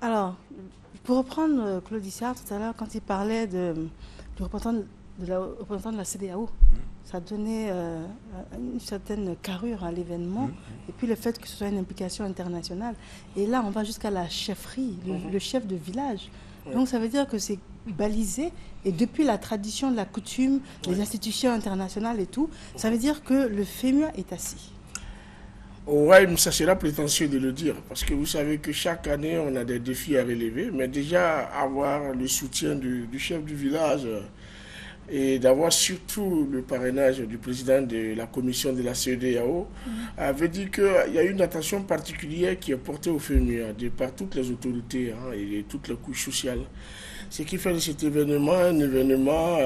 Alors, pour reprendre Claude Issard tout à l'heure, quand il parlait du représentant de la CEDEAO, ça donnait une certaine carrure à l'événement, et puis le fait que ce soit une implication internationale. Et là, on va jusqu'à la chefferie, le chef de village. Donc ça veut dire que c'est balisé, et depuis la tradition de la coutume, les institutions internationales et tout, ça veut dire que le FEMUA est assis. Ouais, mais ça sera prétentieux de le dire, parce que vous savez que chaque année, on a des défis à relever, mais déjà avoir le soutien du chef du village et d'avoir surtout le parrainage du président de la commission de la CEDEAO avait dit qu'il y a une attention particulière qui est portée au FEMUA de par toutes les autorités et toutes les couches sociales. Ce qui fait de cet événement un événement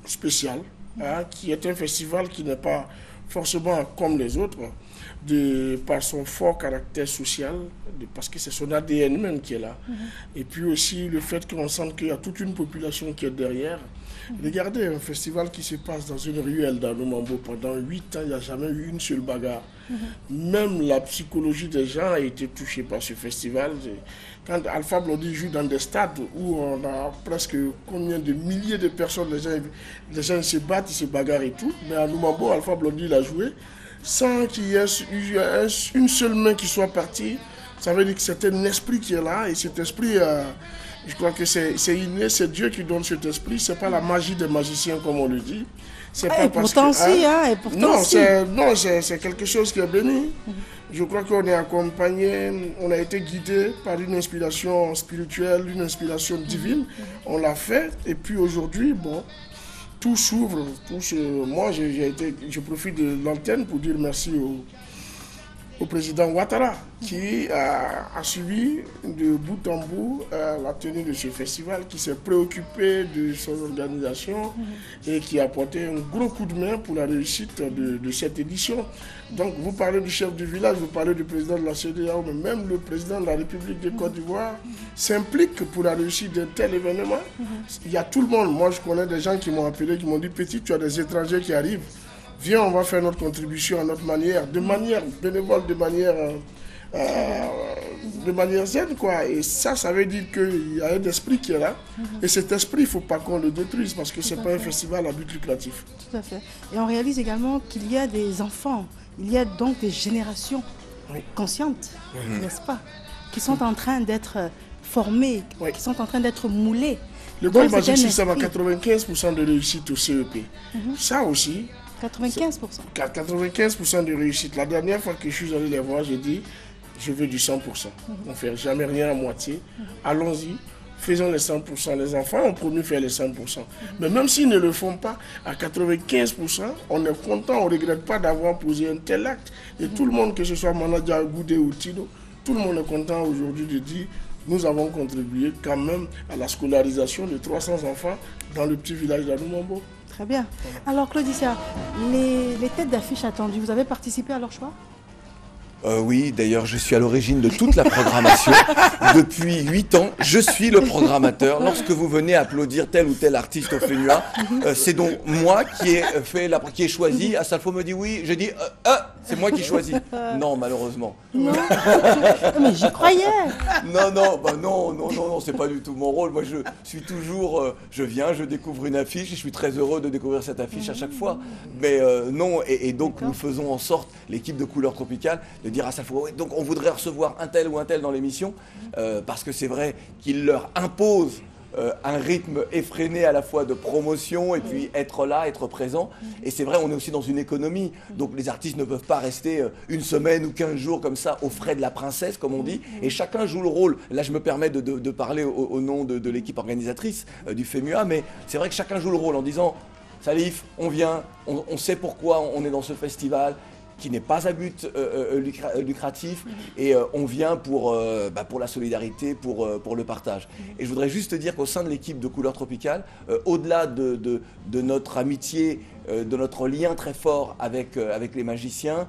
spécial, qui est un festival qui n'est pas forcément comme les autres, par son fort caractère social, parce que c'est son ADN même qui est là. Et puis aussi le fait qu'on sente qu'il y a toute une population qui est derrière. Regardez un festival qui se passe dans une ruelle dans le Mambo pendant 8 ans, il n'y a jamais eu une seule bagarre. Même la psychologie des gens a été touchée par ce festival. Quand Alpha Blondy joue dans des stades où on a presque combien de milliers de personnes, les gens se battent, ils se bagarrent et tout, mais à Lumambo, Alpha Blondy l'a joué sans qu'il y ait une seule main qui soit partie. Ça veut dire que c'est un esprit qui est là, et cet esprit, je crois que c'est inné, c'est Dieu qui donne cet esprit, c'est pas la magie des magiciens comme on le dit. Et pourtant si, et pourtant si. Non, c'est quelque chose qui est béni. Je crois qu'on est accompagné, on a été guidé par une inspiration spirituelle, une inspiration divine. On l'a fait, et puis aujourd'hui, bon, tout s'ouvre. Moi, je profite de l'antenne pour dire merci au président Ouattara, qui a suivi de bout en bout la tenue de ce festival, qui s'est préoccupé de son organisation et qui a apporté un gros coup de main pour la réussite de cette édition. Donc vous parlez du chef du village, vous parlez du président de la CEDEAO, mais même le président de la République de Côte d'Ivoire s'implique pour la réussite d'un tel événement. Il y a tout le monde. Moi, je connais des gens qui m'ont appelé, qui m'ont dit « Petit, tu as des étrangers qui arrivent. Viens, on va faire notre contribution à notre manière, de manière bénévole, de manière zen, quoi. » Et ça veut dire qu'il y a un esprit qui est là. Et cet esprit, il ne faut pas qu'on le détruise, parce que ce n'est pas un festival à but lucratif. Tout à fait. Et on réalise également qu'il y a des enfants, il y a donc des générations conscientes, n'est-ce pas, qui sont en train d'être formées, qui sont en train d'être moulées. L'école magique système a 95% de réussite au CEP. Ça aussi. 95%. 95% de réussite. La dernière fois que je suis allé les voir, j'ai dit, je veux du 100%. On ne fait jamais rien à moitié. Allons-y, faisons les 100%. Les enfants ont promis faire les 100%. Mais même s'ils ne le font pas, à 95%, on est content, on ne regrette pas d'avoir posé un tel acte. Et tout le monde, que ce soit Manadia, Goudé ou Tino, tout le monde est content aujourd'hui de dire, nous avons contribué quand même à la scolarisation de 300 enfants dans le petit village d'Anoumambo. Très bien. Alors Claudicia, les têtes d'affiche attendues, vous avez participé à leur choix ? Oui, d'ailleurs, je suis à l'origine de toute la programmation. Depuis 8 ans, je suis le programmateur. Lorsque vous venez applaudir tel ou tel artiste au FEMUA, c'est donc moi qui ai choisi. Asalfo me dit oui, je dis c'est moi qui choisis. Non, malheureusement. Non. Mais j'y croyais. Non, c'est pas du tout mon rôle. Moi, je suis toujours, je viens, je découvre une affiche, et je suis très heureux de découvrir cette affiche à chaque fois. Mais non, et donc nous faisons en sorte, l'équipe de Couleurs Tropicales, de dire à Asalfo, donc on voudrait recevoir un tel ou un tel dans l'émission, parce que c'est vrai qu'il leur impose un rythme effréné à la fois de promotion et puis être là, être présent. Et c'est vrai, on est aussi dans une économie. Donc les artistes ne peuvent pas rester une semaine ou 15 jours comme ça aux frais de la princesse, comme on dit. Et chacun joue le rôle. Là, je me permets de parler au nom de l'équipe organisatrice du FEMUA, mais c'est vrai que chacun joue le rôle en disant « Salif, on vient, on sait pourquoi on est dans ce festival ». Qui n'est pas à but lucratif, et on vient pour la solidarité, pour le partage. Et je voudrais juste dire qu'au sein de l'équipe de Couleurs Tropicales, au-delà de notre amitié, de notre lien très fort avec les magiciens,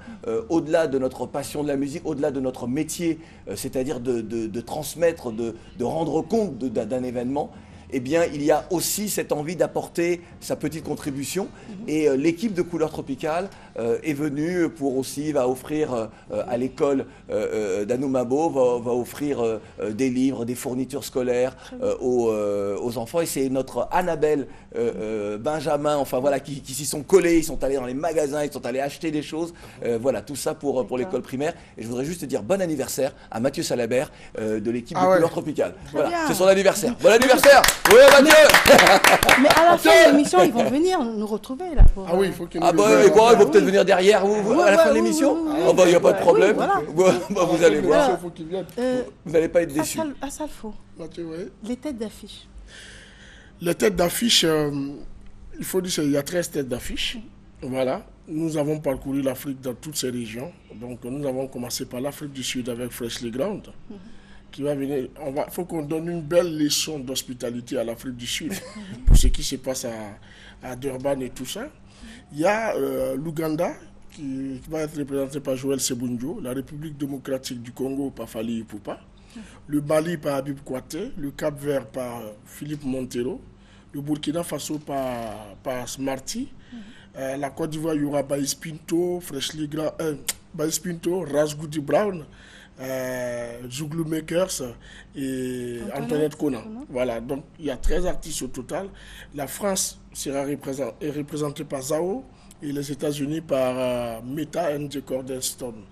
au-delà de notre passion de la musique, au-delà de notre métier, c'est-à-dire de transmettre, de rendre compte d'un événement, eh bien, il y a aussi cette envie d'apporter sa petite contribution. Et l'équipe de Couleurs Tropicales est venue pour aussi, va offrir à l'école d'Anoumabo, va offrir des livres, des fournitures scolaires aux enfants. Et c'est notre Annabelle, Benjamin, enfin voilà, qui s'y sont collés, ils sont allés dans les magasins, ils sont allés acheter des choses. Voilà, tout ça pour l'école primaire. Et je voudrais juste te dire bon anniversaire à Mathieu Salabert de l'équipe de Couleurs Tropicales. Voilà, c'est son anniversaire. Bon anniversaire! Oui, Mathieu! Mais à la fin de l'émission, ils vont venir nous retrouver là. Ah oui, il faut qu'ils nous Ah bah, et quoi, ils vont peut-être venir derrière à la fin de l'émission? Ah bah, il n'y a pas de problème. Vous allez voir. Vous n'allez pas être déçus. À Salfo, les têtes d'affiche. Les têtes d'affiche, il faut dire qu'il y a 13 têtes d'affiche. Voilà. Nous avons parcouru l'Afrique dans toutes ces régions. Donc, nous avons commencé par l'Afrique du Sud avec Freshly Ground. Qui va venir. Il faut qu'on donne une belle leçon d'hospitalité à l'Afrique du Sud pour ce qui se passe à Durban et tout ça. Il y a l'Ouganda qui va être représenté par Joël Sebunjo, la République démocratique du Congo par Fali Ipupa, le Mali par Habib Kouaté, le Cap-Vert par Philippe Montero, le Burkina Faso par Smarty, la Côte d'Ivoire, il y aura Baïs Pinto, Baïs Pinto, Razgoudi Brown, Zouglou Makers et Antoinette Conan. Voilà, donc il y a 13 artistes au total. La France sera représentée par Zao et les États-Unis par Meta and the Cornerstone.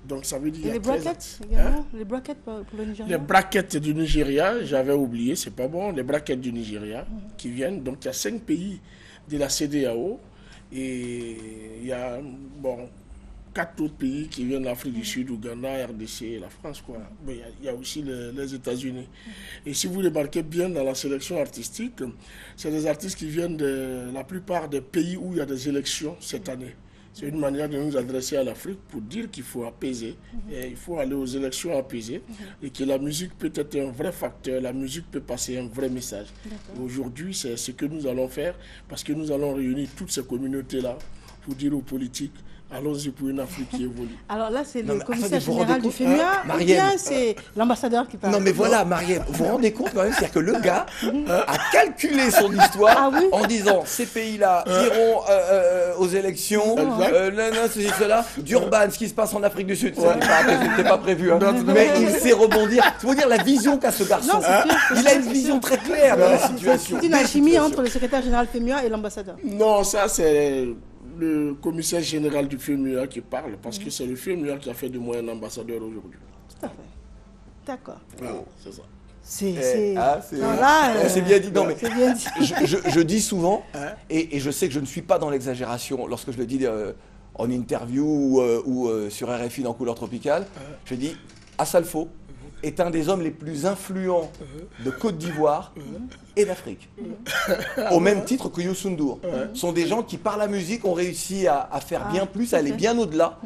Donc ça veut dire. Et les brackets également, les brackets pour le Nigeria. Les brackets du Nigeria, j'avais oublié, c'est pas bon. Les brackets du Nigeria qui viennent. Donc il y a 5 pays de la CEDEAO et il y a 4 autres pays qui viennent de l'Afrique du Sud, Ouganda, RDC et la France, quoi. Mais il y a aussi les États-Unis. Et si vous remarquez bien dans la sélection artistique, c'est des artistes qui viennent de la plupart des pays où il y a des élections cette année. C'est une manière de nous adresser à l'Afrique pour dire qu'il faut apaiser, et il faut aller aux élections apaisées, et que la musique peut être un vrai facteur, la musique peut passer un vrai message. Aujourd'hui, c'est ce que nous allons faire, parce que nous allons réunir toutes ces communautés-là pour dire aux politiques, allons-y pour une Afrique qui évolue. Alors là, c'est le commissaire général du FEMUA, ou bien c'est l'ambassadeur qui parle? Non mais voilà, Marielle, vous vous rendez compte quand même, c'est-à-dire que le gars a calculé son histoire en disant ces pays-là iront aux élections, cela, Durban, ce qui se passe en Afrique du Sud, c'était pas prévu, hein. Mais il sait rebondir. C'est pour dire la vision qu'a ce garçon. Il a une vision très claire de la situation. C'est une alchimie entre le secrétaire général FEMUA et l'ambassadeur. Non, ça c'est le commissaire général du FEMUA qui parle, parce que c'est le FEMUA qui a fait de moi un ambassadeur aujourd'hui. Tout à fait. D'accord. C'est ça. C'est bien dit. Non, mais bien dit. je dis souvent, et je sais que je ne suis pas dans l'exagération lorsque je le dis en interview ou sur RFI dans Couleurs Tropicales, je dis Assalfo est un des hommes les plus influents de Côte d'Ivoire et d'Afrique. Au même titre que Youssou N'Dour. Ce sont des gens qui, par la musique, ont réussi à faire bien plus, à aller bien au-delà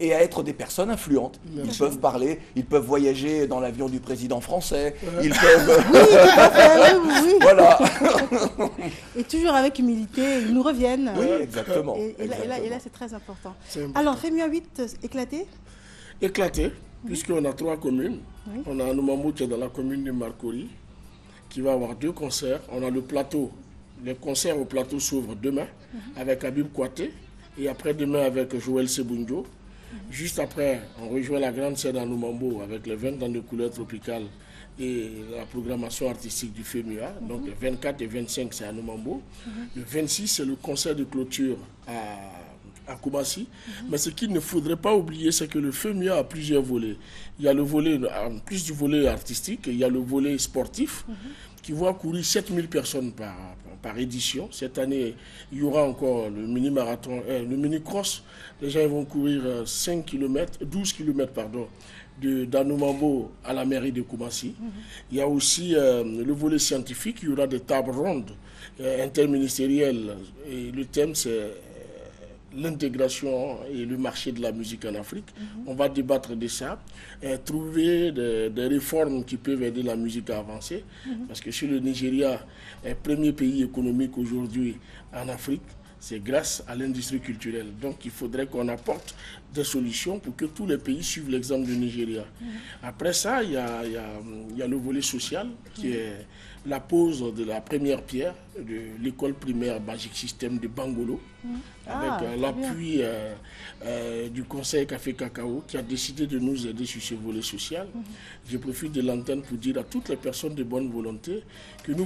et à être des personnes influentes. Ils peuvent parler, ils peuvent voyager dans l'avion du président français, ils peuvent... Oui. Voilà. Et toujours avec humilité, ils nous reviennent. Oui, exactement. Et là, c'est très important. Alors, FEMUA 8 éclaté? Éclaté, puisqu'on a 3 communes. On a Anoumambo qui est dans la commune de Marcory, qui va avoir 2 concerts. On a le plateau. Les concerts au plateau s'ouvrent demain avec Habib Kouaté et après-demain avec Joël Sebunjo. Juste après, on rejoint la grande scène à Noumambo avec les 20 ans de Couleurs Tropicales et la programmation artistique du FEMUA. Donc les 24 et 25, c'est à Noumambo. Le 26, c'est le concert de clôture à Koumassi. Mais ce qu'il ne faudrait pas oublier, c'est que le FEMUA a plusieurs volets. Il y a le volet, en plus du volet artistique, il y a le volet sportif qui voit courir 7000 personnes par édition. Cette année, il y aura encore le mini-marathon, le mini-cross. Les gens vont courir 12 km d'Anoumambo à la mairie de Koumassi. Il y a aussi le volet scientifique. Il y aura des tables rondes interministérielles. Et le thème, c'est l'intégration et le marché de la musique en Afrique. On va débattre de ça, trouver des réformes qui peuvent aider la musique à avancer. Parce que si le Nigeria est le premier pays économique aujourd'hui en Afrique, c'est grâce à l'industrie culturelle. Donc il faudrait qu'on apporte des solutions pour que tous les pays suivent l'exemple du Nigeria. Après ça, il y a le volet social qui est la pose de la première pierre de l'école primaire Magic System de Bangolo, avec l'appui du Conseil Café Cacao qui a décidé de nous aider sur ce volet social. Je profite de l'antenne pour dire à toutes les personnes de bonne volonté que nous